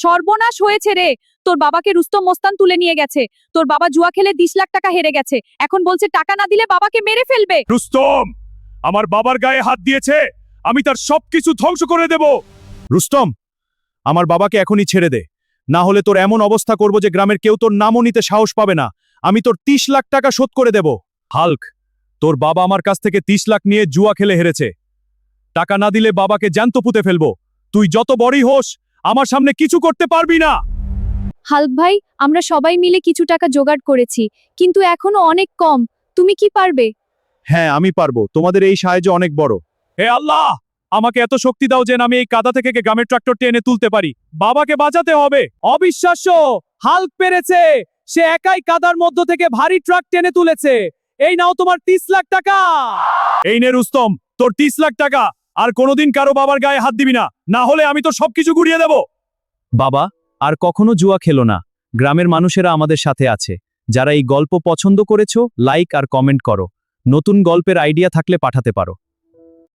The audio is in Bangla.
সর্বনাশ হয়েছে রে। তোর বাবাকে রুস্তম মোস্তান তুলে নিয়ে গেছে। তোর বাবা জুয়া খেলে 20 লাখ টাকা হেরে গেছে। এখন বলছে টাকা না দিলে বাবাকে মেরে ফেলবে। রুস্তম আমার বাবার গায়ে হাত দিয়েছে, আমি তার সবকিছু ধ্বংস করে দেব। রুস্তম, আমার বাবাকে এখনই ছেড়ে দে, না হলে তোর এমন অবস্থা করব যে গ্রামের কেউ তোর নামও নিতে সাহস পাবে না। আমি তোর 30 লাখ টাকা শোধ করে দেব। হাল্ক, তোর বাবা আমার কাছ থেকে 30 লাখ নিয়ে জুয়া খেলে হেরেছে। টাকা না দিলে বাবাকে জ্যান্ত পুঁতে ফেলবো। তুই যত বড়ই হোস, আমার সামনে কিছু করতে পারবি না। হাল্ক ভাই, আমরা সবাই মিলে কিছু টাকা জোগাড় করেছি, কিন্তু এখনো অনেক কম। তুমি কি পারবে? হ্যাঁ, আমি পারবো। তোমাদের এই সাহায্য অনেক বড়। হে আল্লাহ, আমাকে এত শক্তি দাও যে আমি এই কাদা থেকে গ্রামের ট্রাক্টর টেনে তুলতে পারি। বাবাকে বাঁচাতে হবে। অবিশ্বাস্য, হাল্ক পেরেছে। সে একাই কাদার মধ্য থেকে ভারী ট্রাক টেনে তুলেছে। এই নাও তোমার 30 লাখ টাকা। এই নে রুস্তম, তোর 30 লাখ টাকা। আর কোনোদিন কারো বাবার গায়ে হাত দিবি না, না হলে আমি তো সবকিছু গুড়িয়ে দেব। বাবা, আর কখনো জুয়া খেলো না। গ্রামের মানুষেরা আমাদের সাথে আছে। যারা এই গল্প পছন্দ করেছো, লাইক আর কমেন্ট করো। নতুন গল্পের আইডিয়া থাকলে পাঠাতে পারো।